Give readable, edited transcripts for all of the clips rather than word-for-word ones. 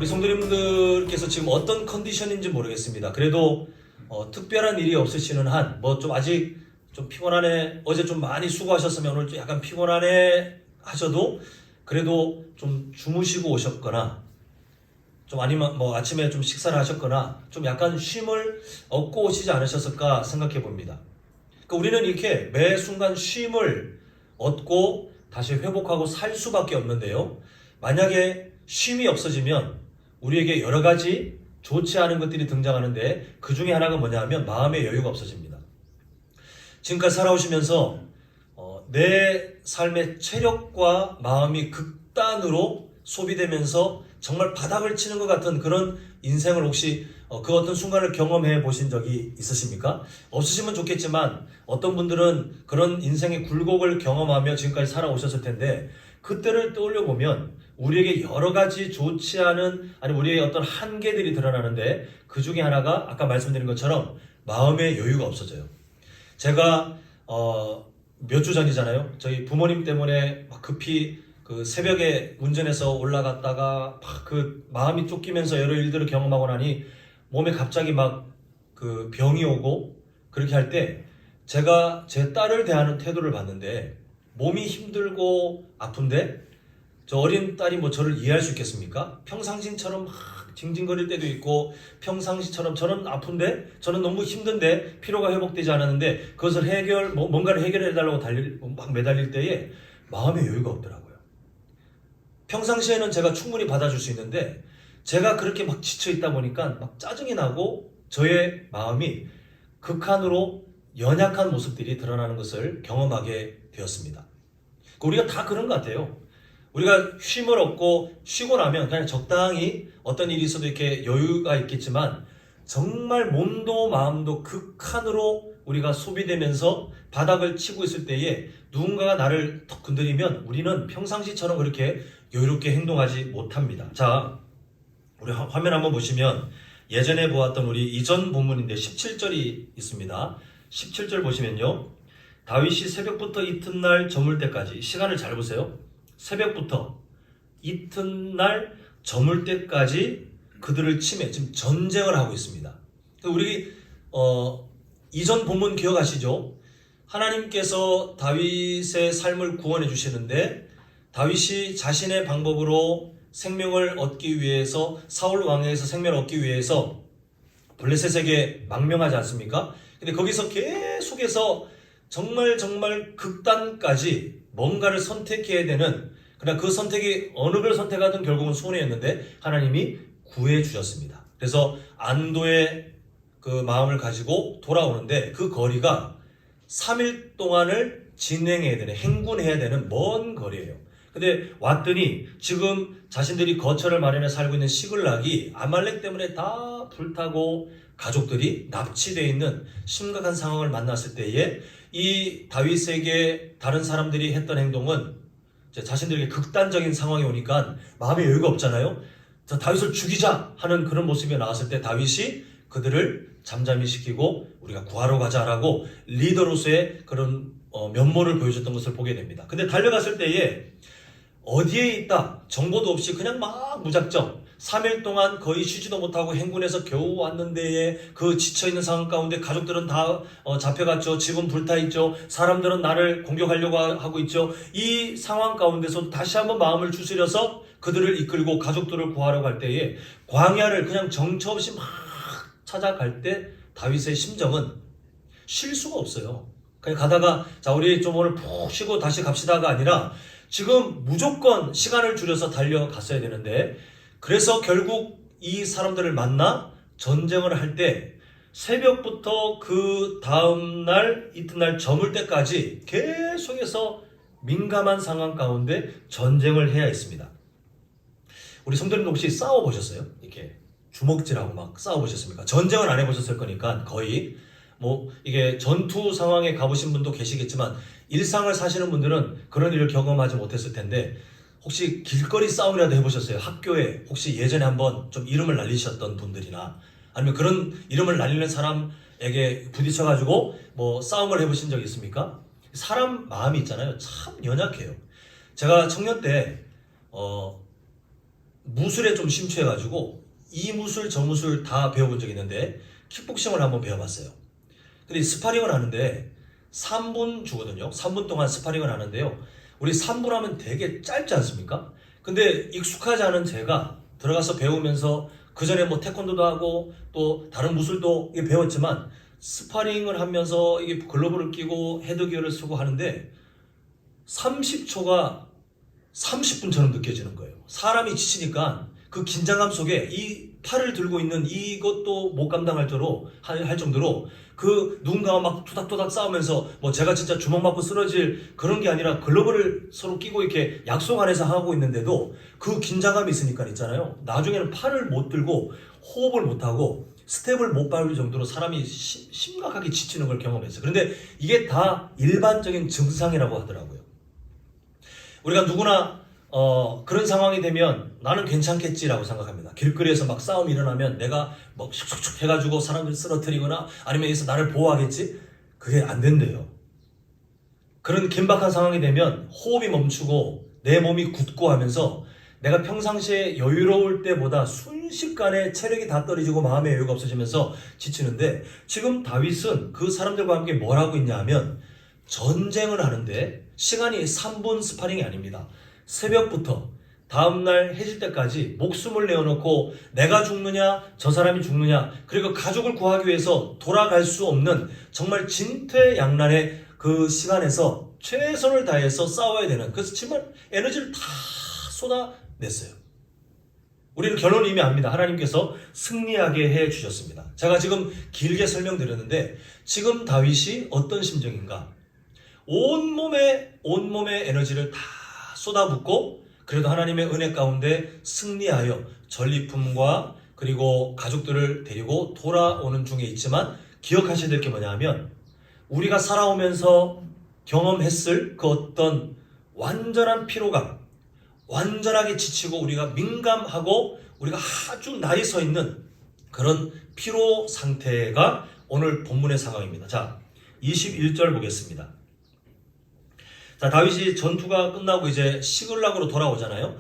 우리 성도님들께서 지금 어떤 컨디션인지 모르겠습니다. 그래도 특별한 일이 없으시는 한 뭐 좀 아직 좀 피곤하네, 어제 좀 많이 수고하셨으면 오늘 좀 약간 피곤하네 하셔도 그래도 좀 주무시고 오셨거나 좀 아니면 뭐 아침에 좀 식사를 하셨거나 좀 약간 쉼을 얻고 오시지 않으셨을까 생각해 봅니다. 그러니까 우리는 이렇게 매 순간 쉼을 얻고 다시 회복하고 살 수밖에 없는데요. 만약에 쉼이 없어지면 우리에게 여러 가지 좋지 않은 것들이 등장하는데 그 중에 하나가 뭐냐 하면 마음의 여유가 없어집니다. 지금까지 살아오시면서 내 삶의 체력과 마음이 극단으로 소비되면서 정말 바닥을 치는 것 같은 그런 인생을 혹시 그 어떤 순간을 경험해 보신 적이 있으십니까? 없으시면 좋겠지만 어떤 분들은 그런 인생의 굴곡을 경험하며 지금까지 살아오셨을 텐데 그때를 떠올려 보면 우리에게 여러 가지 좋지 않은 아니 우리의 어떤 한계들이 드러나는데 그 중에 하나가 아까 말씀드린 것처럼 마음의 여유가 없어져요. 제가 몇 주 전이잖아요. 저희 부모님 때문에 막 급히 그 새벽에 운전해서 올라갔다가 막 그 마음이 쫓기면서 여러 일들을 경험하고 나니 몸에 갑자기 막 그 병이 오고 그렇게 할 때 제가 제 딸을 대하는 태도를 봤는데 몸이 힘들고 아픈데 저 어린 딸이 뭐 저를 이해할 수 있겠습니까? 평상시처럼 막 징징거릴 때도 있고 평상시처럼 저는 아픈데 저는 너무 힘든데 피로가 회복되지 않았는데 그것을 뭔가를 해결해 달라고 막 매달릴 때에 마음의 여유가 없더라고요. 평상시에는 제가 충분히 받아줄 수 있는데 제가 그렇게 막 지쳐 있다 보니까 막 짜증이 나고 저의 마음이 극한으로 연약한 모습들이 드러나는 것을 경험하게 되었습니다. 우리가 다 그런 것 같아요. 우리가 쉼을 얻고 쉬고 나면 그냥 적당히 어떤 일이 있어도 이렇게 여유가 있겠지만 정말 몸도 마음도 극한으로 우리가 소비되면서 바닥을 치고 있을 때에 누군가가 나를 턱 건드리면 우리는 평상시처럼 그렇게 여유롭게 행동하지 못합니다. 자, 우리 화면 한번 보시면 예전에 보았던 우리 이전 본문인데 17절이 있습니다. 17절 보시면요. 다윗이 새벽부터 이튿날 저물 때까지 시간을 잘 보세요. 새벽부터 이튿날 저물 때까지 그들을 치매 지금 전쟁을 하고 있습니다. 우리 이전 본문 기억하시죠? 하나님께서 다윗의 삶을 구원해 주시는데 다윗이 자신의 방법으로 생명을 얻기 위해서 사울 왕에게서 생명을 얻기 위해서 블레셋에게 망명하지 않습니까? 근데 거기서 계속해서 정말 극단까지 뭔가를 선택해야 되는 그러나 그 선택이 어느 걸 선택하든 결국은 손해였는데 하나님이 구해 주셨습니다. 그래서 안도의 그 마음을 가지고 돌아오는데 그 거리가 3일 동안을 진행해야 되는 행군해야 되는 먼 거리예요. 근데 왔더니 지금 자신들이 거처를 마련해 살고 있는 시글락이 아말렉 때문에 다 불타고 가족들이 납치되어 있는 심각한 상황을 만났을 때에 이 다윗에게 다른 사람들이 했던 행동은 자신들에게 극단적인 상황이 오니까 마음의 여유가 없잖아요. 자, 다윗을 죽이자 하는 그런 모습이 나왔을 때 다윗이 그들을 잠잠히 시키고 우리가 구하러 가자라고 리더로서의 그런 면모를 보여줬던 것을 보게 됩니다. 근데 달려갔을 때에 어디에 있다 정보도 없이 그냥 막 무작정 3일 동안 거의 쉬지도 못하고 행군해서 겨우 왔는데 그 지쳐있는 상황 가운데 가족들은 다 잡혀갔죠. 집은 불타있죠. 사람들은 나를 공격하려고 하고 있죠. 이 상황 가운데서 다시 한번 마음을 추스려서 그들을 이끌고 가족들을 구하러 갈 때에 광야를 그냥 정처 없이 막 찾아갈 때 다윗의 심정은 쉴 수가 없어요. 그냥 가다가 자 우리 좀 오늘 푹 쉬고 다시 갑시다가 아니라 지금 무조건 시간을 줄여서 달려갔어야 되는데 그래서 결국 이 사람들을 만나 전쟁을 할 때 새벽부터 그 다음날 이튿날 저물 때까지 계속해서 민감한 상황 가운데 전쟁을 해야 했습니다. 우리 성도님도 혹시 싸워보셨어요? 이렇게 주먹질하고 막 싸워보셨습니까? 전쟁을 안 해보셨을 거니까 거의 뭐 이게 전투 상황에 가보신 분도 계시겠지만 일상을 사시는 분들은 그런 일을 경험하지 못했을 텐데 혹시 길거리 싸움이라도 해보셨어요? 학교에 혹시 예전에 한번 좀 이름을 날리셨던 분들이나 아니면 그런 이름을 날리는 사람에게 부딪혀가지고 뭐 싸움을 해보신 적이 있습니까? 사람 마음이 있잖아요. 참 연약해요. 제가 청년 때 무술에 좀 심취해가지고 이 무술 저 무술 다 배워본 적이 있는데 킥복싱을 한번 배워봤어요. 근데 스파링을 하는데 3분 주거든요. 3분 동안 스파링을 하는데요. 우리 3분 하면 되게 짧지 않습니까? 근데 익숙하지 않은 제가 들어가서 배우면서 그 전에 뭐 태권도도 하고 또 다른 무술도 배웠지만 스파링을 하면서 이게 글러브를 끼고 헤드기어를 쓰고 하는데 30초가 30분처럼 느껴지는 거예요. 사람이 지치니까 그 긴장감 속에 이 팔을 들고 있는 이것도 못 감당할 할 정도로 그 누군가와 막 토닥토닥 싸우면서 뭐 제가 진짜 주먹 맞고 쓰러질 그런 게 아니라 글러브를 서로 끼고 이렇게 약속 안에서 하고 있는데도 그 긴장감이 있으니까 있잖아요. 나중에는 팔을 못 들고 호흡을 못 하고 스텝을 못 밟을 정도로 사람이 심각하게 지치는 걸 경험했어요. 그런데 이게 다 일반적인 증상이라고 하더라고요. 우리가 누구나 그런 상황이 되면 나는 괜찮겠지라고 생각합니다. 길거리에서 막 싸움이 일어나면 내가 뭐 슉슉슉 해가지고 사람들 쓰러뜨리거나 아니면 여기서 나를 보호하겠지? 그게 안 된대요. 그런 긴박한 상황이 되면 호흡이 멈추고 내 몸이 굳고 하면서 내가 평상시에 여유로울 때보다 순식간에 체력이 다 떨어지고 마음의 여유가 없어지면서 지치는데 지금 다윗은 그 사람들과 함께 뭘 하고 있냐 하면 전쟁을 하는데 시간이 3분 스파링이 아닙니다. 새벽부터 다음날 해질 때까지 목숨을 내어놓고 내가 죽느냐 저 사람이 죽느냐 그리고 가족을 구하기 위해서 돌아갈 수 없는 정말 진퇴양난의 그 시간에서 최선을 다해서 싸워야 되는 그래서 정말 에너지를 다 쏟아냈어요. 우리는 결론을 이미 압니다. 하나님께서 승리하게 해주셨습니다. 제가 지금 길게 설명드렸는데 지금 다윗이 어떤 심정인가? 온몸에 에너지를 다 쏟아붓고 그래도 하나님의 은혜 가운데 승리하여 전리품과 그리고 가족들을 데리고 돌아오는 중에 있지만 기억하셔야 될 게 뭐냐 하면 우리가 살아오면서 경험했을 그 어떤 완전한 피로감, 완전하게 지치고 우리가 민감하고 우리가 아주 나이 서 있는 그런 피로 상태가 오늘 본문의 상황입니다. 자, 21절 보겠습니다. 자, 다윗이 전투가 끝나고 이제 시글락으로 돌아오잖아요.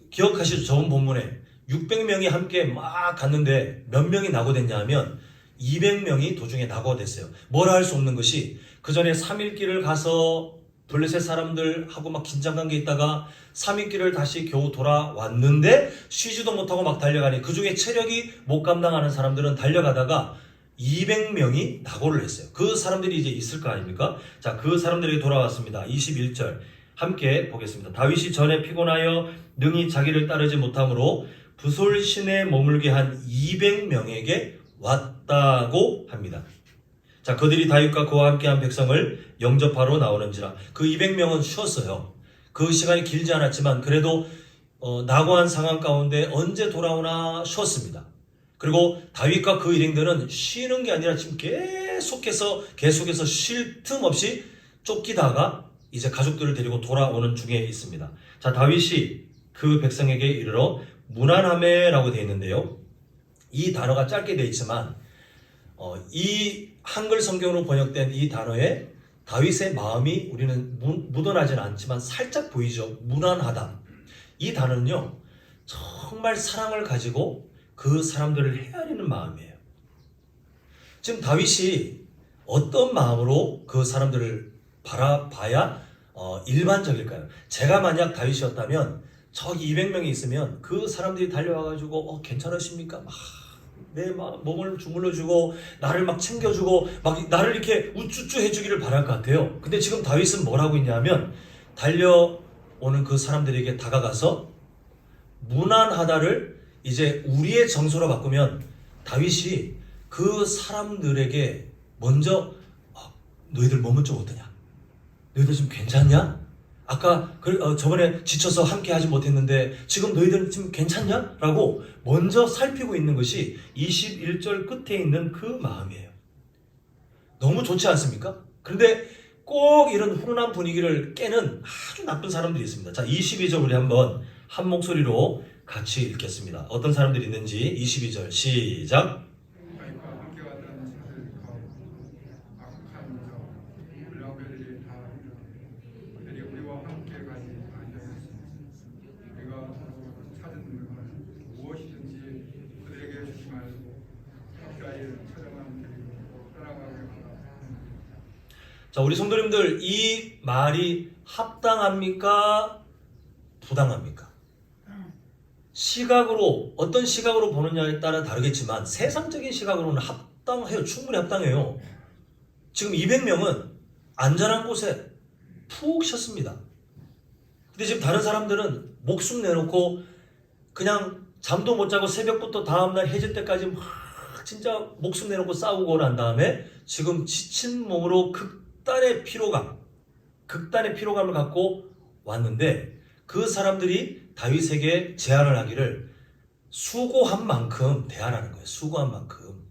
기억하시죠? 저번 본문에 600명이 함께 막 갔는데 몇 명이 낙오됐냐 하면 200명이 도중에 낙오됐어요. 뭐라 할 수 없는 것이 그 전에 3일 길을 가서 블레셋 사람들하고 막 긴장한 게 있다가 3일 길을 다시 겨우 돌아왔는데 쉬지도 못하고 막 달려가니 그 중에 체력이 못 감당하는 사람들은 달려가다가 200명이 낙오를 했어요. 그 사람들이 이제 있을 거 아닙니까? 자, 그 사람들이 돌아왔습니다. 21절 함께 보겠습니다. 다윗이 전에 피곤하여 능히 자기를 따르지 못하므로 부솔 시내에 머물게 한 200명에게 왔다고 합니다. 자, 그들이 다윗과 그와 함께한 백성을 영접하러 나오는지라. 그 200명은 쉬었어요. 그 시간이 길지 않았지만 그래도 낙오한 상황 가운데 언제 돌아오나 쉬었습니다. 그리고 다윗과 그 일행들은 쉬는 게 아니라 지금 계속해서 쉴 틈 없이 쫓기다가 이제 가족들을 데리고 돌아오는 중에 있습니다. 자, 다윗이 그 백성에게 이르러 무난하매라고 되어 있는데요. 이 단어가 짧게 되어 있지만 이 한글 성경으로 번역된 이 단어에 다윗의 마음이 우리는 묻어나지는 않지만 살짝 보이죠. 무난하다. 이 단어는요. 정말 사랑을 가지고 그 사람들을 헤아리는 마음이에요. 지금 다윗이 어떤 마음으로 그 사람들을 바라봐야 일반적일까요? 제가 만약 다윗이었다면 저기 200명이 있으면 그 사람들이 달려와가지고 괜찮으십니까? 내 몸을 주물러주고 나를 막 챙겨주고 막 나를 이렇게 우쭈쭈 해주기를 바랄 것 같아요. 근데 지금 다윗은 뭘 하고 있냐면 달려오는 그 사람들에게 다가가서 무난하다를 이제 우리의 정서로 바꾸면 다윗이 그 사람들에게 먼저 너희들 몸은 좀 어떠냐? 너희들 지금 괜찮냐? 아까 저번에 지쳐서 함께 하지 못했는데 지금 너희들은 지금 괜찮냐? 라고 먼저 살피고 있는 것이 21절 끝에 있는 그 마음이에요. 너무 좋지 않습니까? 그런데 꼭 이런 훈훈한 분위기를 깨는 아주 나쁜 사람들이 있습니다. 자, 22절 우리 한번 한 목소리로 같이 읽겠습니다. 어떤 사람들이 있는지 22절 시작. 자, 우리 성도님들, 이 말이 합당합니까? 부당합니까? 시각으로, 어떤 시각으로 보느냐에 따라 다르겠지만 세상적인 시각으로는 합당해요. 충분히 합당해요. 지금 200명은 안전한 곳에 푹 쉬었습니다. 근데 지금 다른 사람들은 목숨 내놓고 그냥 잠도 못 자고 새벽부터 다음날 해질 때까지 막 진짜 목숨 내놓고 싸우고 난 다음에 지금 지친 몸으로 극단의 피로감을 갖고 왔는데, 그 사람들이 다윗에게 제안을 하기를 수고한 만큼 대하라는 거예요. 수고한 만큼.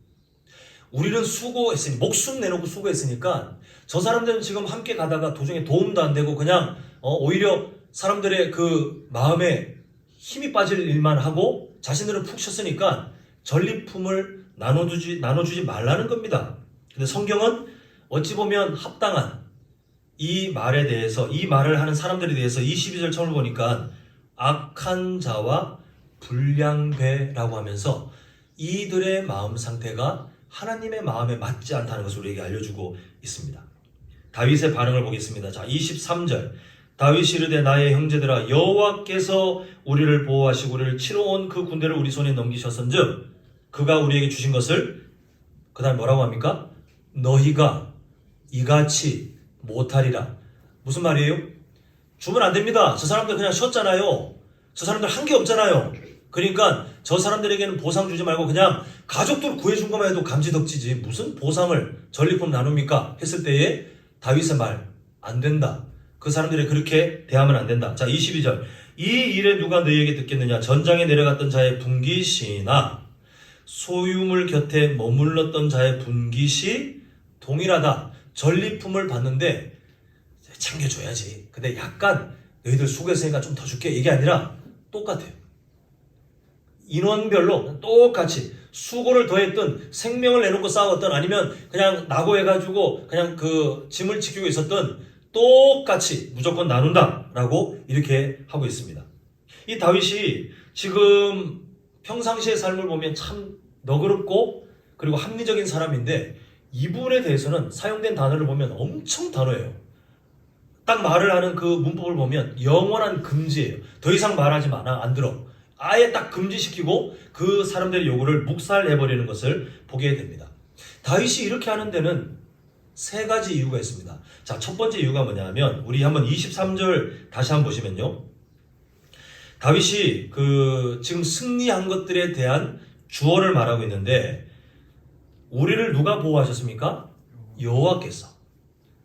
우리는 수고했으니, 목숨 내놓고 수고했으니까 저 사람들은 지금 함께 가다가 도중에 도움도 안 되고 그냥 오히려 사람들의 그 마음에 힘이 빠질 일만 하고 자신들은 푹 쉬었으니까 전리품을 나눠주지 말라는 겁니다. 근데 성경은 어찌 보면 합당한 이 말에 대해서, 이 말을 하는 사람들에 대해서 22절 처음을 보니까 악한 자와 불량배라고 하면서 이들의 마음 상태가 하나님의 마음에 맞지 않다는 것을 우리에게 알려주고 있습니다. 다윗의 반응을 보겠습니다. 자, 23절. 다윗이 이르되 나의 형제들아, 여호와께서 우리를 보호하시고 우리를 치러 온 그 군대를 우리 손에 넘기셨은즉 그가 우리에게 주신 것을, 그 다음 뭐라고 합니까? 너희가 이같이 못하리라. 무슨 말이에요? 주면 안 됩니다. 저 사람들 그냥 쉬었잖아요. 저 사람들 한 게 없잖아요. 그러니까 저 사람들에게는 보상 주지 말고 그냥 가족들 구해준 것만 해도 감지덕지지 무슨 보상을, 전리품 나눕니까? 했을 때에 다윗의 말, 안 된다. 그 사람들이 그렇게 대하면 안 된다. 자, 22절. 이 일에 누가 너희에게 듣겠느냐? 전장에 내려갔던 자의 분깃이나 소유물 곁에 머물렀던 자의 분깃이 동일하다. 전리품을 받는데 챙겨줘야지. 근데 약간 너희들 수고했으니까 좀 더 줄게. 이게 아니라 똑같아요. 인원별로 똑같이 수고를 더했던, 생명을 내놓고 싸웠던, 아니면 그냥 낙오해가지고 그냥 그 짐을 지키고 있었던, 똑같이 무조건 나눈다라고 이렇게 하고 있습니다. 이 다윗이 지금 평상시의 삶을 보면 참 너그럽고 그리고 합리적인 사람인데, 이분에 대해서는 사용된 단어를 보면 엄청 단호해요. 딱 말을 하는 그 문법을 보면 영원한 금지예요. 더 이상 말하지 마라, 안 들어. 아예 딱 금지시키고 그 사람들의 요구를 묵살해버리는 것을 보게 됩니다. 다윗이 이렇게 하는 데는 세 가지 이유가 있습니다. 자, 첫 번째 이유가 뭐냐면, 우리 한번 23절 다시 한번 보시면요. 다윗이 지금 승리한 것들에 대한 주어를 말하고 있는데, 우리를 누가 보호하셨습니까? 여호와께서.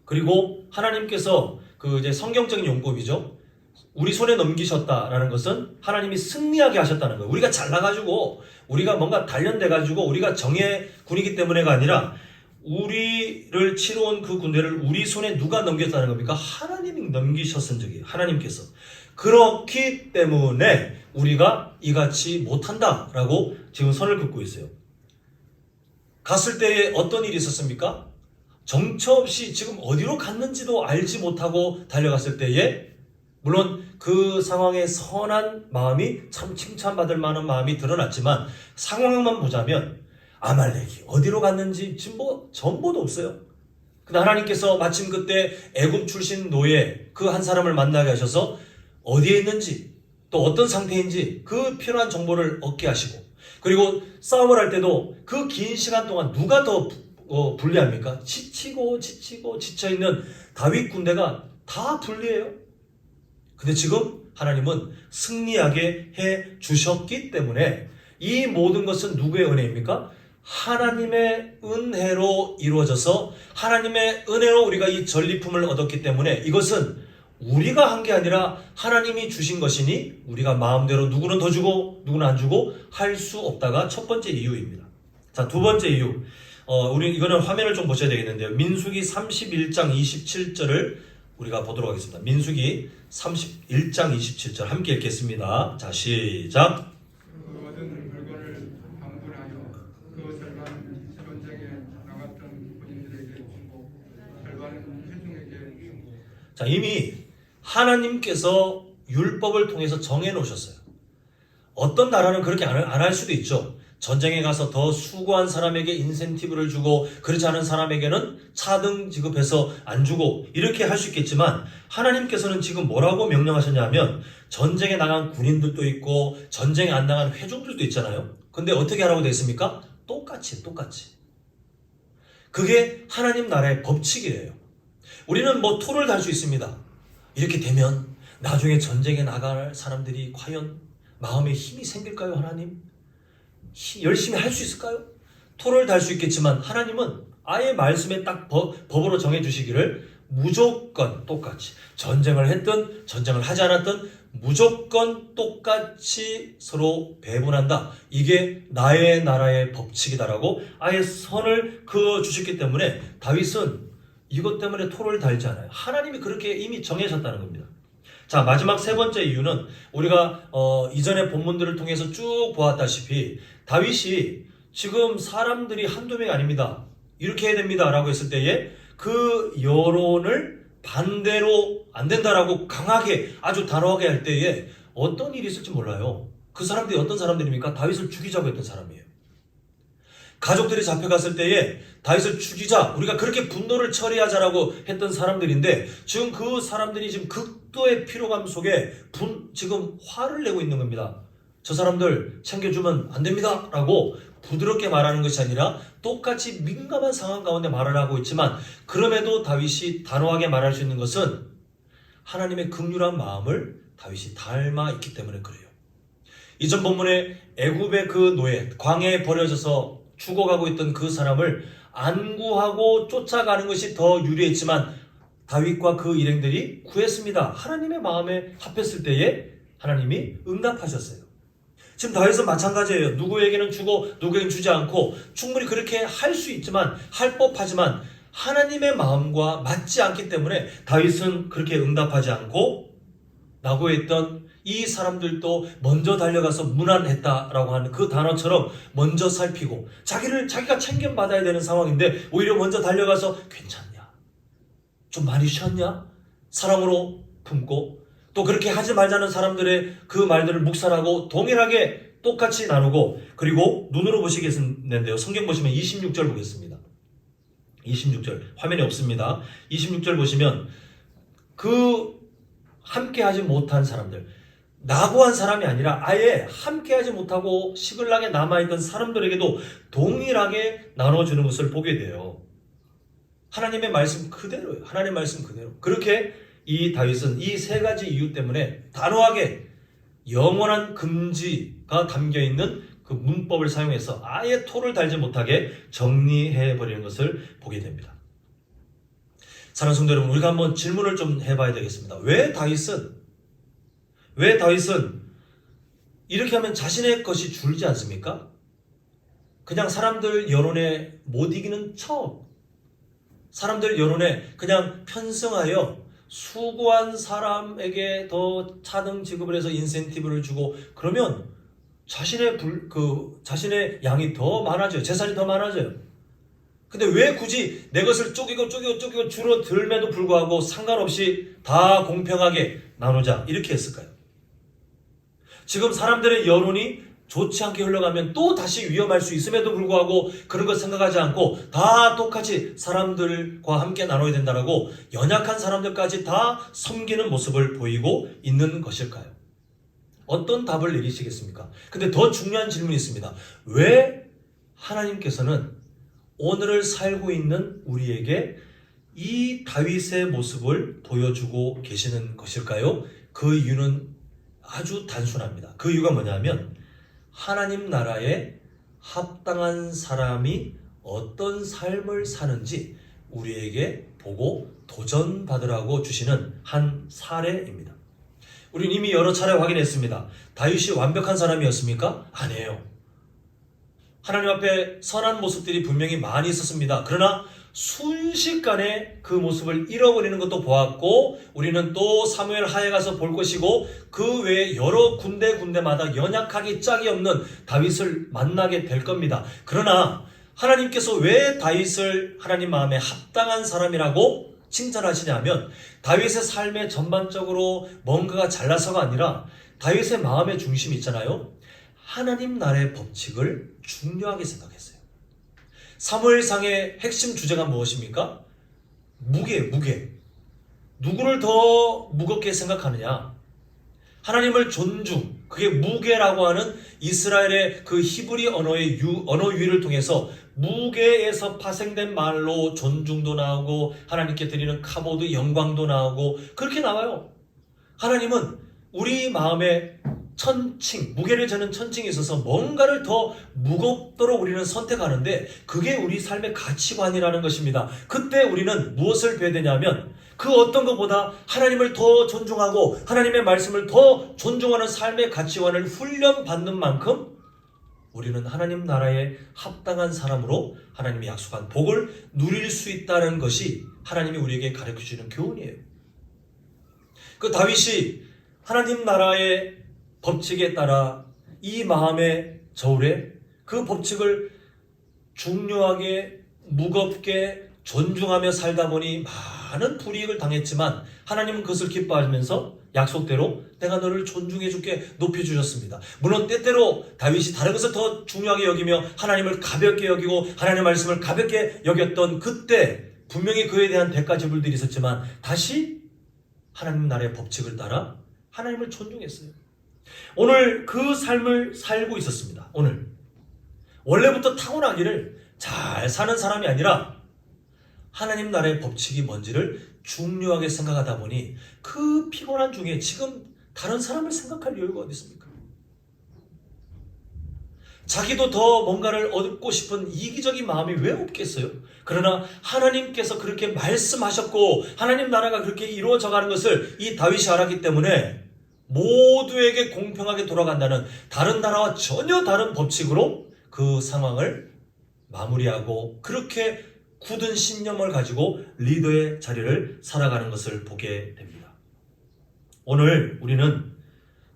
그리고 하나님께서 이제 성경적인 용법이죠. 우리 손에 넘기셨다라는 것은 하나님이 승리하게 하셨다는 거예요. 우리가 잘나가지고, 우리가 뭔가 단련돼가지고, 우리가 정예 군이기 때문에가 아니라, 우리를 치러 온 그 군대를 우리 손에 누가 넘겼다는 겁니까? 하나님이 넘기셨은 적이에요. 하나님께서. 그렇기 때문에 우리가 이같이 못한다라고 지금 선을 긋고 있어요. 갔을 때에 어떤 일이 있었습니까? 정처 없이 지금 어디로 갔는지도 알지 못하고 달려갔을 때에, 물론 그 상황의 선한 마음이 참 칭찬받을 만한 마음이 드러났지만, 상황만 보자면 아말렉이 어디로 갔는지 지금 정보도 없어요. 근데 하나님께서 마침 그때 애굽 출신 노예 그 한 사람을 만나게 하셔서 어디에 있는지, 또 어떤 상태인지 그 필요한 정보를 얻게 하시고, 그리고 싸움을 할 때도 그 긴 시간 동안 누가 더 불리합니까? 지치고 지쳐있는 다윗 군대가 다 불리해요. 근데 지금 하나님은 승리하게 해 주셨기 때문에, 이 모든 것은 누구의 은혜입니까? 하나님의 은혜로 이루어져서 하나님의 은혜로 우리가 이 전리품을 얻었기 때문에, 이것은 우리가 한 게 아니라 하나님이 주신 것이니 우리가 마음대로 누구는 더 주고 누구는 안 주고 할 수 없다가 첫 번째 이유입니다. 자, 두 번째 이유. 우리 이거는 화면을 좀 보셔야 되겠는데요. 민수기 31장 27절을 우리가 보도록 하겠습니다. 민수기 31장 27절 함께 읽겠습니다. 자, 시작. 얻은 물건을 방불하여 그 절반은 전쟁에 나갔던 군인들에게 주고 절반은 회중에게 주고. 자, 이미 하나님께서 율법을 통해서 정해 놓으셨어요. 어떤 나라는 그렇게 안 할 수도 있죠. 전쟁에 가서 더 수고한 사람에게 인센티브를 주고 그렇지 않은 사람에게는 차등 지급해서 안 주고 이렇게 할 수 있겠지만 하나님께서는 지금 뭐라고 명령하셨냐면 전쟁에 나간 군인들도 있고 전쟁에 안 나간 회중들도 있잖아요. 근데 어떻게 하라고 되어 있습니까? 똑같이. 그게 하나님 나라의 법칙이래요. 우리는 뭐 토를 달 수 있습니다. 이렇게 되면 나중에 전쟁에 나갈 사람들이 과연 마음에 힘이 생길까요, 하나님? 열심히 할 수 있을까요? 토를 달 수 있겠지만 하나님은 아예 말씀에 딱 법으로 정해주시기를 무조건 똑같이 전쟁을 했든 전쟁을 하지 않았든 무조건 똑같이 서로 배분한다. 이게 나의 나라의 법칙이다라고 아예 선을 그어주셨기 때문에 다윗은 이것 때문에 토를 달지 않아요. 하나님이 그렇게 이미 정해졌다는 겁니다. 자, 마지막 세 번째 이유는 우리가 이전의 본문들을 통해서 쭉 보았다시피 다윗이 지금 사람들이 한두 명이 아닙니다. 이렇게 해야 됩니다 라고 했을 때에 그 여론을 반대로 안 된다라고 강하게 아주 단호하게 할 때에 어떤 일이 있을지 몰라요. 그 사람들이 어떤 사람들입니까? 다윗을 죽이자고 했던 사람이에요. 가족들이 잡혀갔을 때에 다윗을 죽이자, 우리가 그렇게 분노를 처리하자라고 했던 사람들인데 지금 그 사람들이 지금 극도의 피로감 속에 지금 화를 내고 있는 겁니다. 저 사람들 챙겨주면 안 됩니다 라고 부드럽게 말하는 것이 아니라 똑같이 민감한 상황 가운데 말을 하고 있지만 그럼에도 다윗이 단호하게 말할 수 있는 것은 하나님의 긍휼한 마음을 다윗이 닮아 있기 때문에 그래요. 이전 본문에 애굽의 그 노예, 광야에 버려져서 죽어가고 있던 그 사람을 안구하고 쫓아가는 것이 더 유리했지만 다윗과 그 일행들이 구했습니다. 하나님의 마음에 합했을 때에 하나님이 응답하셨어요. 지금 다윗은 마찬가지예요. 누구에게는 주고 누구에게는 주지 않고 충분히 그렇게 할 수 있지만 할 법하지만 하나님의 마음과 맞지 않기 때문에 다윗은 그렇게 응답하지 않고 낙오했던 이 사람들도 먼저 달려가서 문안했다라고 하는 그 단어처럼 먼저 살피고 자기가 챙김받아야 되는 상황인데 오히려 먼저 달려가서 괜찮냐? 좀 많이 쉬었냐? 사랑으로 품고 또 그렇게 하지 말자는 사람들의 그 말들을 묵살하고 동일하게 똑같이 나누고 그리고 눈으로 보시겠는데요. 성경 보시면 26절 보겠습니다. 26절 화면에 없습니다. 26절 보시면 그 함께하지 못한 사람들 낙오한 사람이 아니라 아예 함께하지 못하고 시글락에 남아있던 사람들에게도 동일하게 나눠주는 것을 보게 돼요. 하나님의 말씀 그대로예요. 하나님의 말씀 그대로. 그렇게 이 다윗은 이 세 가지 이유 때문에 단호하게 영원한 금지가 담겨있는 그 문법을 사용해서 아예 토를 달지 못하게 정리해버리는 것을 보게 됩니다. 사랑하는 성도 여러분, 우리가 한번 질문을 좀 해봐야 되겠습니다. 왜 다윗은 이렇게 하면 자신의 것이 줄지 않습니까? 그냥 사람들 여론에 못 이기는 척, 사람들 여론에 그냥 편승하여 수고한 사람에게 더 차등 지급을 해서 인센티브를 주고 그러면 자신의 양이 더 많아져요. 재산이 더 많아져요. 근데 왜 굳이 내 것을 쪼개고 줄어들m에도 불구하고 상관없이 다 공평하게 나누자 이렇게 했을까요? 지금 사람들의 여론이 좋지 않게 흘러가면 또 다시 위험할 수 있음에도 불구하고 그런 것 생각하지 않고 다 똑같이 사람들과 함께 나눠야 된다라고 연약한 사람들까지 다 섬기는 모습을 보이고 있는 것일까요? 어떤 답을 내리시겠습니까? 근데 더 중요한 질문이 있습니다. 왜 하나님께서는 오늘을 살고 있는 우리에게 이 다윗의 모습을 보여주고 계시는 것일까요? 그 이유는 아주 단순합니다. 그 이유가 뭐냐면 하나님 나라에 합당한 사람이 어떤 삶을 사는지 우리에게 보고 도전받으라고 주시는 한 사례입니다. 우리는 이미 여러 차례 확인했습니다. 다윗이 완벽한 사람이었습니까? 아니에요. 하나님 앞에 선한 모습들이 분명히 많이 있었습니다. 그러나 순식간에 그 모습을 잃어버리는 것도 보았고 우리는 또 사무엘 하에 가서 볼 것이고 그 외에 여러 군데마다 연약하기 짝이 없는 다윗을 만나게 될 겁니다. 그러나 하나님께서 왜 다윗을 하나님 마음에 합당한 사람이라고 칭찬하시냐면 다윗의 삶에 전반적으로 뭔가가 잘나서가 아니라 다윗의 마음의 중심이 있잖아요. 하나님 나라의 법칙을 중요하게 생각했어요. 사무엘상의 핵심 주제가 무엇입니까? 무게. 누구를 더 무겁게 생각하느냐? 하나님을 존중, 그게 무게라고 하는 이스라엘의 그 히브리 언어의 언어 유희를 통해서 무게에서 파생된 말로 존중도 나오고 하나님께 드리는 카보드 영광도 나오고 그렇게 나와요. 하나님은 우리 마음에 천칭, 무게를 재는 천칭이 있어서 뭔가를 더 무겁도록 우리는 선택하는데 그게 우리 삶의 가치관이라는 것입니다. 그때 우리는 무엇을 배워야 되냐면 그 어떤 것보다 하나님을 더 존중하고 하나님의 말씀을 더 존중하는 삶의 가치관을 훈련받는 만큼 우리는 하나님 나라에 합당한 사람으로 하나님이 약속한 복을 누릴 수 있다는 것이 하나님이 우리에게 가르쳐주는 교훈이에요. 그 다윗이 하나님 나라의 법칙에 따라 이 마음의 저울에 그 법칙을 중요하게 무겁게 존중하며 살다 보니 많은 불이익을 당했지만 하나님은 그것을 기뻐하면서 약속대로 내가 너를 존중해 줄게 높여주셨습니다. 물론 때때로 다윗이 다른 것을 더 중요하게 여기며 하나님을 가볍게 여기고 하나님의 말씀을 가볍게 여겼던 그때 분명히 그에 대한 대가 지불들이 있었지만 다시 하나님 나라의 법칙을 따라 하나님을 존중했어요. 오늘 그 삶을 살고 있었습니다. 오늘 원래부터 타고나기를 잘 사는 사람이 아니라 하나님 나라의 법칙이 뭔지를 중요하게 생각하다 보니 그 피곤한 중에 지금 다른 사람을 생각할 여유가 어디 있습니까? 자기도 더 뭔가를 얻고 싶은 이기적인 마음이 왜 없겠어요? 그러나 하나님께서 그렇게 말씀하셨고 하나님 나라가 그렇게 이루어져가는 것을 이 다윗이 알았기 때문에 모두에게 공평하게 돌아간다는 다른 나라와 전혀 다른 법칙으로 그 상황을 마무리하고 그렇게 굳은 신념을 가지고 리더의 자리를 살아가는 것을 보게 됩니다. 오늘 우리는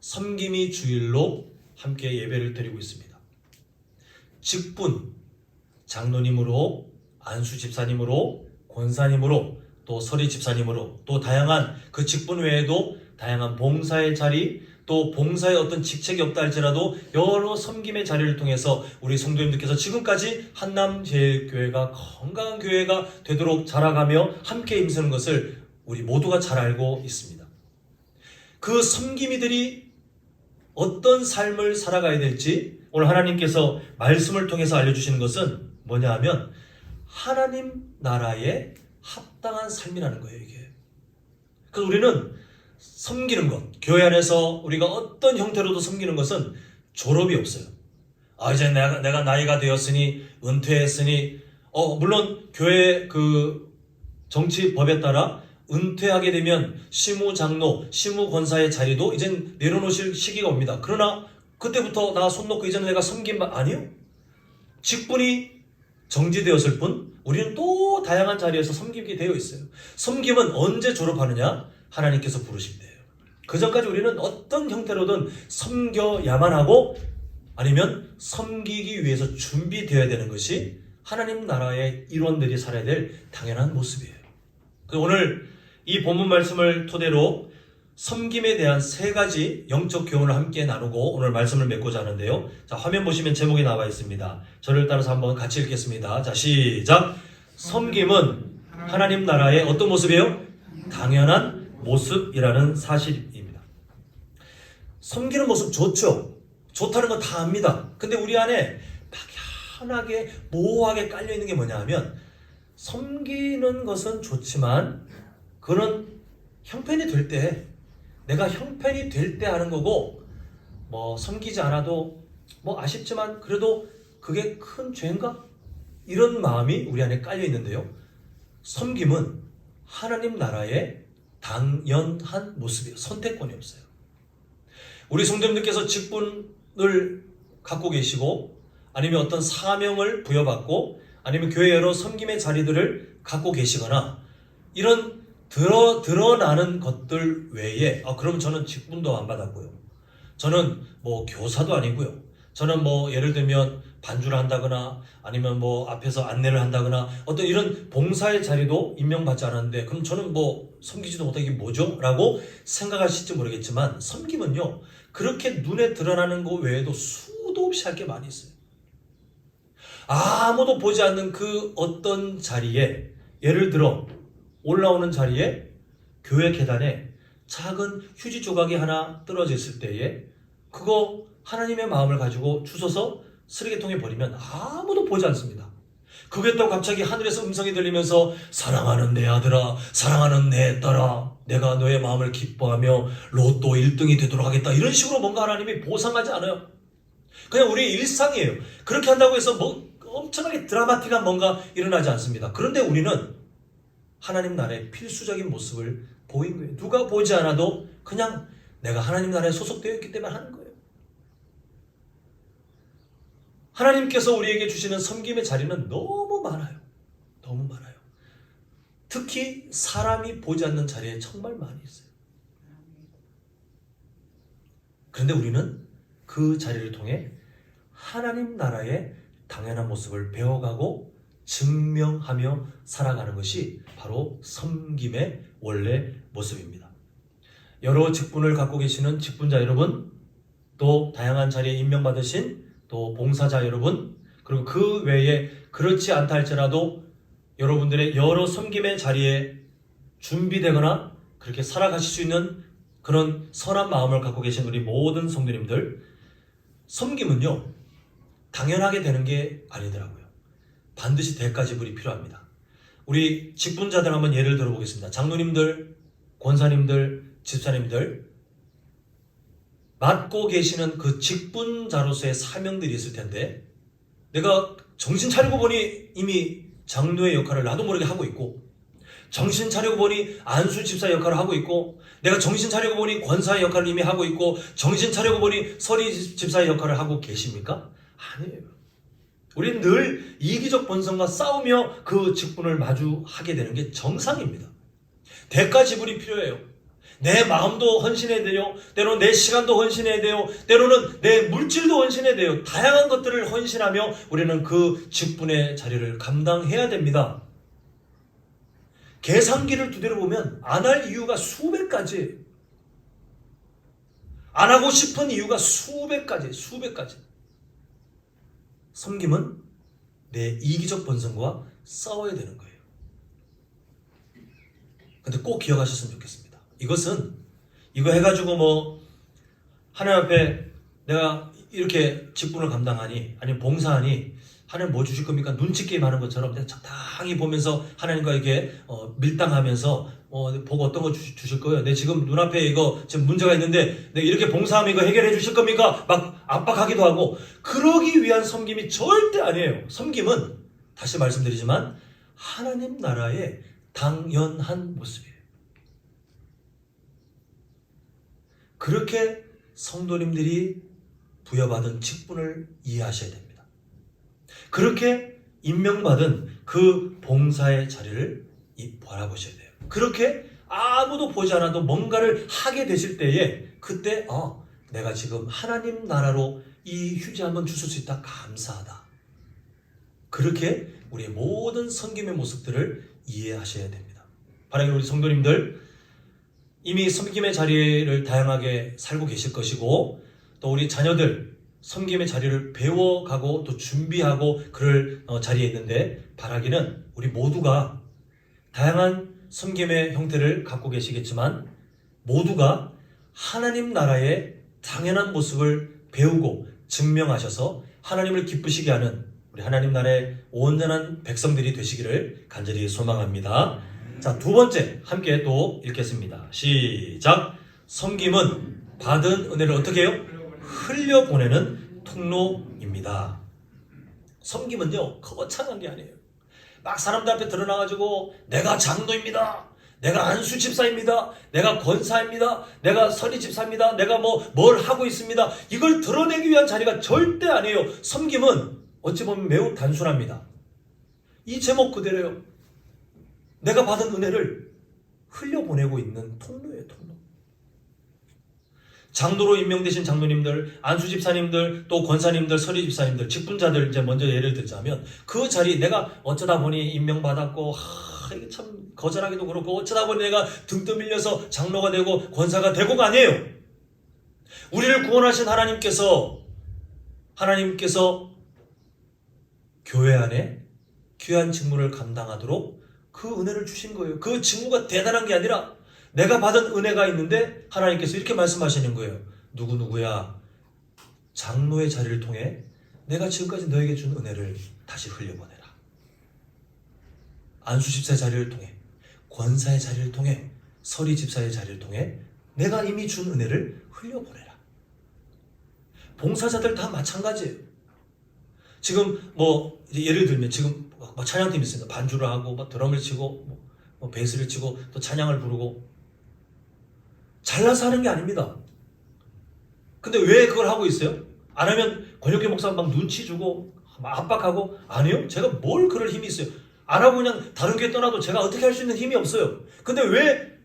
섬김이 주일로 함께 예배를 드리고 있습니다. 직분, 장로님으로, 안수 집사님으로, 권사님으로, 또 서리 집사님으로, 또 다양한 그 직분 외에도 다양한 봉사의 자리, 또 봉사의 어떤 직책이 없다 할지라도 여러 섬김의 자리를 통해서 우리 성도님들께서 지금까지 한남제일교회가 건강한 교회가 되도록 자라가며 함께 힘쓰는 것을 우리 모두가 잘 알고 있습니다. 그 섬김이들이 어떤 삶을 살아가야 될지 오늘 하나님께서 말씀을 통해서 알려주시는 것은 뭐냐 하면 하나님 나라에 합당한 삶이라는 거예요, 이게. 그래서 우리는 섬기는 것, 교회 안에서 우리가 어떤 형태로도 섬기는 것은 졸업이 없어요. 이제 내가 나이가 되었으니, 은퇴했으니, 물론 교회 그 정치법에 따라 은퇴하게 되면 시무장로, 시무권사의 자리도 이젠 내려놓으실 시기가 옵니다. 그러나 그때부터 나 손 놓고 이제는 내가 섬긴 아니요. 직분이 정지되었을 뿐 우리는 또 다양한 자리에서 섬기게 되어 있어요. 섬김은 언제 졸업하느냐? 하나님께서 부르실 때예요. 그 전까지 우리는 어떤 형태로든 섬겨야만 하고 아니면 섬기기 위해서 준비되어야 되는 것이 하나님 나라의 일원들이 살아야 될 당연한 모습이에요. 오늘 이 본문 말씀을 토대로 섬김에 대한 세 가지 영적 교훈을 함께 나누고 오늘 말씀을 맺고자 하는데요. 자, 화면 보시면 제목이 나와 있습니다. 저를 따라서 한번 같이 읽겠습니다. 자, 시작. 섬김은 하나님 나라의 어떤 모습이에요? 당연한 모습이라는 사실입니다. 섬기는 모습 좋죠. 좋다는 건 다 압니다. 근데 우리 안에 막연하게 모호하게 깔려있는 게 뭐냐 하면 섬기는 것은 좋지만 그런 형편이 될 때 내가 형편이 될 때 하는 거고 섬기지 않아도 아쉽지만 그래도 그게 큰 죄인가? 이런 마음이 우리 안에 깔려 있는데요. 섬김은 하나님 나라의 당연한 모습이에요. 선택권이 없어요. 우리 성도님들께서 직분을 갖고 계시고 아니면 어떤 사명을 부여받고 아니면 교회 여러 섬김의 자리들을 갖고 계시거나 이런 드러나는 것들 외에 그러면 저는 직분도 안 받았고요. 저는 교사도 아니고요. 저는 예를 들면 반주를 한다거나 아니면 앞에서 안내를 한다거나 어떤 이런 봉사의 자리도 임명받지 않았는데 그럼 저는 섬기지도 못하게 이게 뭐죠? 라고 생각하실지 모르겠지만 섬김은요 그렇게 눈에 드러나는 것 외에도 없이 할 게 많이 있어요. 아무도 보지 않는 그 어떤 자리에, 예를 들어 올라오는 자리에 교회 계단에 작은 휴지 조각이 하나 떨어져 있을 때에 그거 하나님의 마음을 가지고 주워서 쓰레기통에 버리면 아무도 보지 않습니다. 그게 또 갑자기 하늘에서 음성이 들리면서 사랑하는 내 아들아, 사랑하는 내 딸아, 내가 너의 마음을 기뻐하며 로또 1등이 되도록 하겠다. 이런 식으로 뭔가 하나님이 보상하지 않아요. 그냥 우리의 일상이에요. 그렇게 한다고 해서 뭐 엄청나게 드라마틱한 뭔가 일어나지 않습니다. 그런데 우리는 하나님 나라의 필수적인 모습을 보인 거예요. 누가 보지 않아도 그냥 내가 하나님 나라에 소속되어 있기 때문에 하는 거예요. 하나님께서 우리에게 주시는 섬김의 자리는 너무 많아요. 너무 많아요. 특히 사람이 보지 않는 자리에 정말 많이 있어요. 그런데 우리는 그 자리를 통해 하나님 나라의 당연한 모습을 배워가고 증명하며 살아가는 것이 바로 섬김의 원래 모습입니다. 여러 직분을 갖고 계시는 직분자 여러분, 또 다양한 자리에 임명받으신 또 봉사자 여러분, 그리고 그 외에 그렇지 않다 할지라도 여러분들의 여러 섬김의 자리에 준비되거나 그렇게 살아가실 수 있는 그런 선한 마음을 갖고 계신 우리 모든 성도님들, 섬김은요 당연하게 되는 게 아니더라고요. 반드시 대가 지불이 필요합니다. 우리 직분자들 한번 예를 들어보겠습니다. 장로님들, 권사님들, 집사님들, 맡고 계시는 그 직분자로서의 사명들이 있을 텐데 내가 정신 차리고 보니 이미 장로의 역할을 나도 모르게 하고 있고, 정신 차리고 보니 안수 집사 역할을 하고 있고, 내가 정신 차리고 보니 권사의 역할을 이미 하고 있고, 정신 차리고 보니 서리 집사의 역할을 하고 계십니까? 아니에요. 우리는 늘 이기적 본성과 싸우며 그 직분을 마주하게 되는 게 정상입니다. 대가 지불이 필요해요. 내 마음도 헌신해야 돼요. 때로는 내 시간도 헌신해야 돼요. 때로는 내 물질도 헌신해야 돼요. 다양한 것들을 헌신하며 우리는 그 직분의 자리를 감당해야 됩니다. 계산기를 두드려 보면 안 할 이유가 수백 가지, 안 하고 싶은 이유가 수백 가지. 섬김은 내 이기적 본성과 싸워야 되는 거예요. 근데 꼭 기억하셨으면 좋겠습니다. 이것은 이거 해가지고 뭐 하나님 앞에 내가 이렇게 직분을 감당하니 아니면 봉사하니 하나님 뭐 주실 겁니까? 눈치 게임 하는 것처럼 그냥 적당히 보면서 하나님과 이렇게 밀당하면서 보고 어떤 거 주실 거예요? 내 지금 눈앞에 이거 지금 문제가 있는데 내가 이렇게 봉사하면 이거 해결해 주실 겁니까? 막 압박하기도 하고, 그러기 위한 섬김이 절대 아니에요. 섬김은 다시 말씀드리지만 하나님 나라의 당연한 모습이에요. 그렇게 성도님들이 부여받은 직분을 이해하셔야 됩니다. 그렇게 임명받은 그 봉사의 자리를 바라보셔야 돼요. 그렇게 아무도 보지 않아도 뭔가를 하게 되실 때에 그때 내가 지금 하나님 나라로 이 휴지 한번 주실 수 있다, 감사하다. 그렇게 우리의 모든 섬김의 모습들을 이해하셔야 됩니다. 바라기 우리 성도님들, 이미 섬김의 자리를 다양하게 살고 계실 것이고, 또 우리 자녀들 섬김의 자리를 배워가고 또 준비하고 그럴 자리에 있는데, 바라기는 우리 모두가 다양한 섬김의 형태를 갖고 계시겠지만 모두가 하나님 나라의 당연한 모습을 배우고 증명하셔서 하나님을 기쁘시게 하는 우리 하나님 나라의 온전한 백성들이 되시기를 간절히 소망합니다. 자, 두 번째 함께 또 읽겠습니다. 시작. 섬김은 받은 은혜를 어떻게 해요? 흘려보내는 통로입니다. 섬김은요 거창한 게 아니에요. 막 사람들 앞에 드러나가지고 내가 장로입니다, 내가 안수 집사입니다, 내가 권사입니다, 내가 서리 집사입니다, 내가 뭘 하고 있습니다, 이걸 드러내기 위한 자리가 절대 아니에요. 섬김은 어찌 보면 매우 단순합니다. 이 제목 그대로요. 내가 받은 은혜를 흘려보내고 있는 통로예요, 통로. 장로로 임명되신 장로님들, 안수 집사님들, 또 권사님들, 서리 집사님들, 직분자들 이제 먼저 예를 들자면 그 자리 내가 어쩌다 보니 임명받았고 이게 참 거절하기도 그렇고 어쩌다 보니 내가 등 떠밀려서 장로가 되고 권사가 되고가 아니에요. 우리를 구원하신 하나님께서 하나님께서 교회 안에 귀한 직무를 감당하도록 그 은혜를 주신 거예요. 그 직무가 대단한 게 아니라 내가 받은 은혜가 있는데 하나님께서 이렇게 말씀하시는 거예요. 누구누구야, 장로의 자리를 통해 내가 지금까지 너에게 준 은혜를 다시 흘려보내라. 안수 집사의 자리를 통해, 권사의 자리를 통해, 서리 집사의 자리를 통해 내가 이미 준 은혜를 흘려보내라. 봉사자들 다 마찬가지예요. 지금 뭐 예를 들면 지금 뭐 찬양팀이 있습니다. 반주를 하고 뭐 드럼을 치고 뭐 베이스를 치고 또 찬양을 부르고 잘나서 하는 게 아닙니다. 근데 왜 그걸 하고 있어요? 안 하면 권혁계 목사 막 눈치 주고 막 압박하고, 아니요, 제가 뭘 그럴 힘이 있어요. 안 하고 그냥 다른 교회 떠나도 제가 어떻게 할 수 있는 힘이 없어요. 근데 왜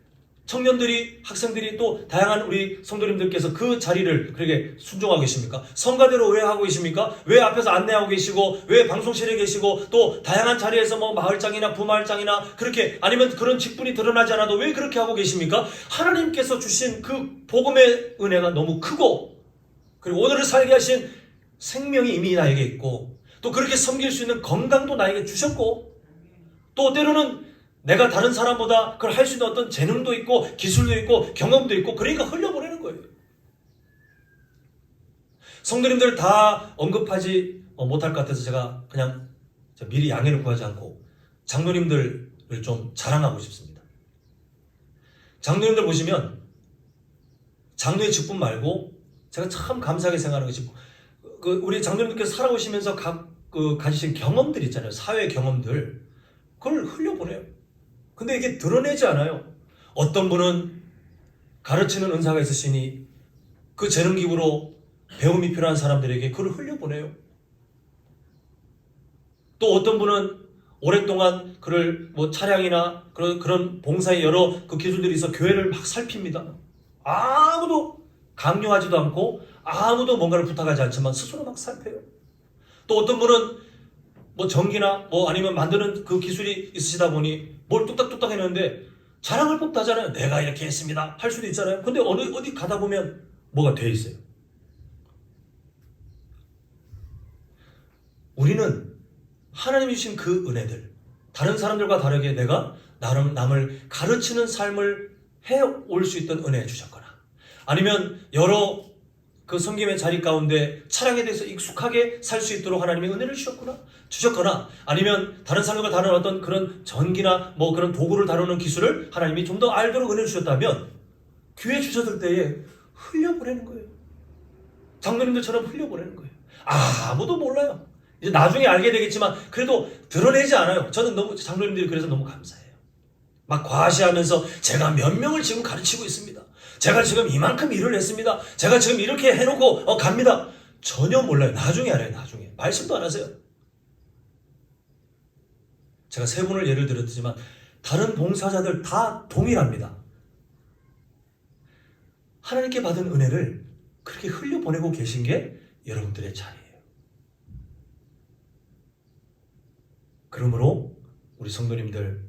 청년들이, 학생들이 또 다양한 우리 성도님들께서 그 자리를 그렇게 순종하고 계십니까? 성가대로 왜 하고 계십니까? 왜 앞에서 안내하고 계시고, 왜 방송실에 계시고, 또 다양한 자리에서 뭐 마을장이나 부마을장이나 그렇게, 아니면 그런 직분이 드러나지 않아도 왜 그렇게 하고 계십니까? 하나님께서 주신 그 복음의 은혜가 너무 크고, 그리고 오늘을 살게 하신 생명이 이미 나에게 있고, 또 그렇게 섬길 수 있는 건강도 나에게 주셨고, 또 때로는 내가 다른 사람보다 그걸 할 수 있는 어떤 재능도 있고 기술도 있고 경험도 있고, 그러니까 흘려보내는 거예요. 성도님들 다 언급하지 못할 것 같아서 제가 그냥 미리 양해를 구하지 않고 장로님들을 좀 자랑하고 싶습니다. 장로님들 보시면 장로의 직분 말고 제가 참 감사하게 생각하는 것이, 우리 장로님들께서 살아오시면서 가지신 경험들 있잖아요. 사회 경험들, 그걸 흘려보내요. 근데 이게 드러내지 않아요. 어떤 분은 가르치는 은사가 있으시니 그 재능 기부로 배움이 필요한 사람들에게 그걸 흘려보내요. 또 어떤 분은 오랫동안 그를 뭐 차량이나 그런 봉사의 여러 그 기술들이 있어 교회를 막 살핍니다. 아무도 강요하지도 않고 아무도 뭔가를 부탁하지 않지만 스스로 막 살펴요. 또 어떤 분은 뭐 전기나 뭐 아니면 만드는 그 기술이 있으시다 보니 뭘 뚝딱뚝딱 해내는데 자랑할 법도 하잖아요. 내가 이렇게 했습니다 할 수도 있잖아요. 근데 어디 가다 보면 뭐가 돼 있어요. 우리는 하나님이 주신 그 은혜들, 다른 사람들과 다르게 내가 나름 남을 가르치는 삶을 해올 수 있던 은혜 주셨거나, 아니면 여러 그 섬김의 자리 가운데 차량에 대해서 익숙하게 살 수 있도록 하나님이 은혜를 주셨거나, 아니면 다른 사람과 다른 어떤 그런 전기나 뭐 그런 도구를 다루는 기술을 하나님이 좀 더 알도록 은혜를 주셨다면 교회 주셨을 때에 흘려보내는 거예요. 장로님들처럼 흘려보내는 거예요. 아무도 몰라요. 이제 나중에 알게 되겠지만 그래도 드러내지 않아요. 저는 너무 장로님들이 그래서 너무 감사해요. 막 과시하면서 제가 몇 명을 지금 가르치고 있습니다. 제가 지금 이만큼 일을 했습니다. 제가 지금 이렇게 해놓고 갑니다. 전혀 몰라요. 나중에 알아요. 나중에. 말씀도 안 하세요. 제가 세 분을 예를 들었지만 다른 봉사자들 다 동일합니다. 하나님께 받은 은혜를 그렇게 흘려보내고 계신 게 여러분들의 자리예요. 그러므로 우리 성도님들,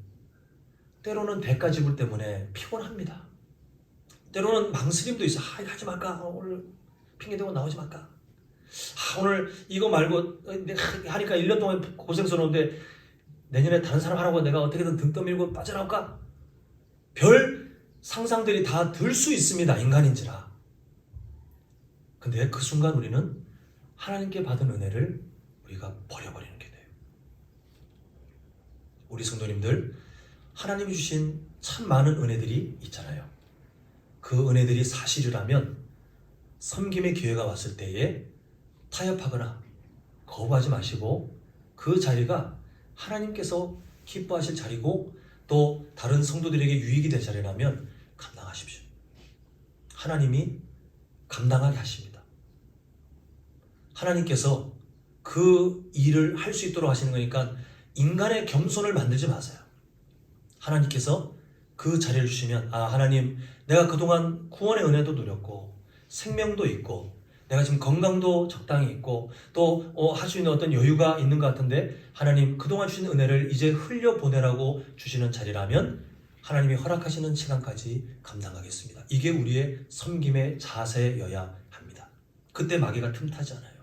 때로는 대가지불 때문에 피곤합니다. 때로는 망설임도 있어. 하지 말까? 오늘 핑계대고 나오지 말까? 오늘 이거 말고 하니까 1년 동안 고생스러운데 내년에 다른 사람 하라고 내가 어떻게든 등 떠밀고 빠져나올까? 별 상상들이 다 들 수 있습니다. 인간인지라. 근데 그 순간 우리는 하나님께 받은 은혜를 우리가 버려버리는 게 돼요. 우리 성도님들, 하나님이 주신 참 많은 은혜들이 있잖아요. 그 은혜들이 사실이라면 섬김의 기회가 왔을 때에 타협하거나 거부하지 마시고 그 자리가 하나님께서 기뻐하실 자리고 또 다른 성도들에게 유익이 될 자리라면 감당하십시오. 하나님이 감당하게 하십니다. 하나님께서 그 일을 할 수 있도록 하시는 거니까 인간의 겸손을 만들지 마세요. 하나님께서 그 자리를 주시면, 하나님, 내가 그동안 구원의 은혜도 누렸고 생명도 있고 내가 지금 건강도 적당히 있고 또 할 수 있는 어떤 여유가 있는 것 같은데 하나님 그동안 주신 은혜를 이제 흘려보내라고 주시는 자리라면 하나님이 허락하시는 시간까지 감당하겠습니다. 이게 우리의 섬김의 자세여야 합니다. 그때 마귀가 틈타지 않아요.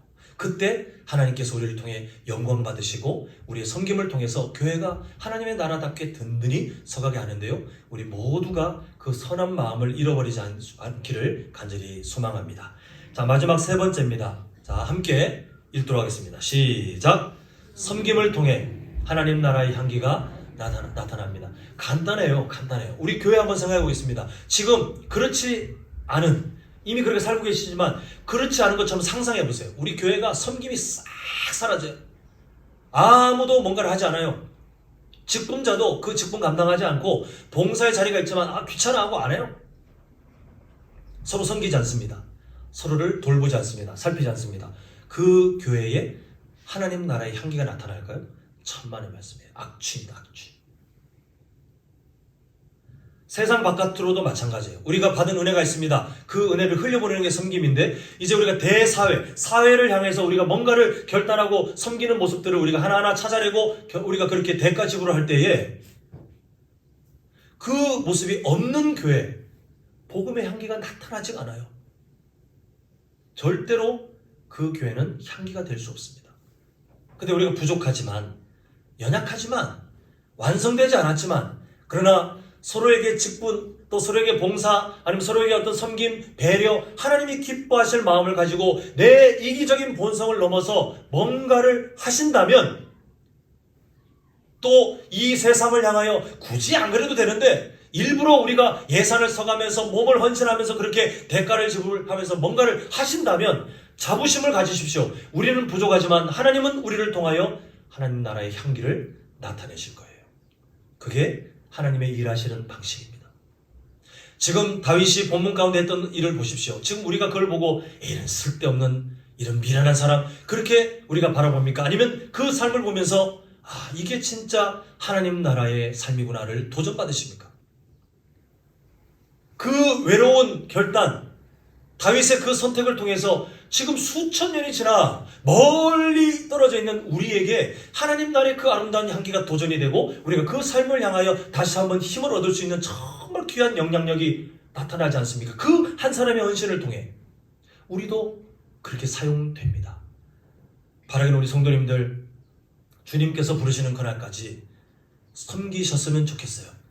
그때 하나님께서 우리를 통해 영광 받으시고 우리의 섬김을 통해서 교회가 하나님의 나라답게 든든히 서가게 하는데요. 우리 모두가 그 선한 마음을 잃어버리지 않기를 간절히 소망합니다. 자, 마지막 세 번째입니다. 자, 함께 읽도록 하겠습니다. 시작! 섬김을 통해 하나님 나라의 향기가 나타납니다. 간단해요. 간단해요. 우리 교회 한번 생각해 보겠습니다. 지금 그렇지 않은, 이미 그렇게 살고 계시지만 그렇지 않은 것처럼 상상해 보세요. 우리 교회가 섬김이 싹 사라져요. 아무도 뭔가를 하지 않아요. 직분자도 그 직분 감당하지 않고 봉사의 자리가 있지만 귀찮아하고 안 해요. 서로 섬기지 않습니다. 서로를 돌보지 않습니다. 살피지 않습니다. 그 교회에 하나님 나라의 향기가 나타날까요? 천만의 말씀이에요. 악취입니다. 악취. 세상 바깥으로도 마찬가지예요. 우리가 받은 은혜가 있습니다. 그 은혜를 흘려보내는 게 섬김인데, 이제 우리가 사회를 향해서 우리가 뭔가를 결단하고 섬기는 모습들을 우리가 하나하나 찾아내고 우리가 그렇게 대가 지불을 할 때에 그 모습이 없는 교회, 복음의 향기가 나타나지 않아요. 절대로 그 교회는 향기가 될 수 없습니다. 근데 우리가 부족하지만, 연약하지만, 완성되지 않았지만, 그러나 서로에게 직분, 또 서로에게 봉사, 아니면 서로에게 어떤 섬김, 배려, 하나님이 기뻐하실 마음을 가지고 내 이기적인 본성을 넘어서 뭔가를 하신다면, 또 이 세상을 향하여 굳이 안 그래도 되는데 일부러 우리가 예산을 써가면서 몸을 헌신하면서 그렇게 대가를 지불하면서 뭔가를 하신다면 자부심을 가지십시오. 우리는 부족하지만 하나님은 우리를 통하여 하나님 나라의 향기를 나타내실 거예요. 그게 하나님의 일하시는 방식입니다. 지금 다윗이 본문 가운데 했던 일을 보십시오. 지금 우리가 그걸 보고 이런 쓸데없는, 이런 미련한 사람, 그렇게 우리가 바라봅니까? 아니면 그 삶을 보면서 이게 진짜 하나님 나라의 삶이구나를 도전받으십니까? 그 외로운 결단, 다윗의 그 선택을 통해서 지금 수천 년이 지나 멀리 떨어져 있는 우리에게 하나님 나라의 그 아름다운 향기가 도전이 되고 우리가 그 삶을 향하여 다시 한번 힘을 얻을 수 있는 정말 귀한 영향력이 나타나지 않습니까? 그 한 사람의 헌신을 통해 우리도 그렇게 사용됩니다. 바라기는 우리 성도님들, 주님께서 부르시는 그날까지 섬기셨으면 좋겠어요.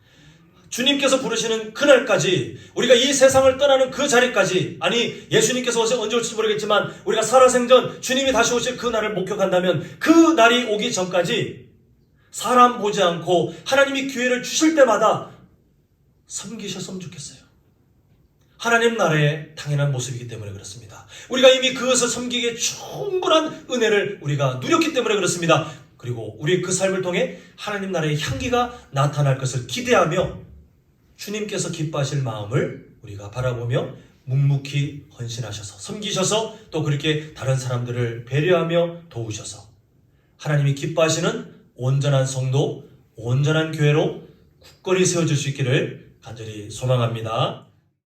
주님께서 부르시는 그날까지, 우리가 이 세상을 떠나는 그 자리까지, 아니 예수님께서 언제 올지 모르겠지만 우리가 살아생전 주님이 다시 오실 그 날을 목격한다면 그 날이 오기 전까지 사람 보지 않고 하나님이 기회를 주실 때마다 섬기셨으면 좋겠어요. 하나님 나라의 당연한 모습이기 때문에 그렇습니다. 우리가 이미 그것을 섬기기에 충분한 은혜를 우리가 누렸기 때문에 그렇습니다. 그리고 우리의 그 삶을 통해 하나님 나라의 향기가 나타날 것을 기대하며 주님께서 기뻐하실 마음을 우리가 바라보며 묵묵히 헌신하셔서 섬기셔서 또 그렇게 다른 사람들을 배려하며 도우셔서 하나님이 기뻐하시는 온전한 성도, 온전한 교회로 굳건히 세워질 수 있기를 간절히 소망합니다.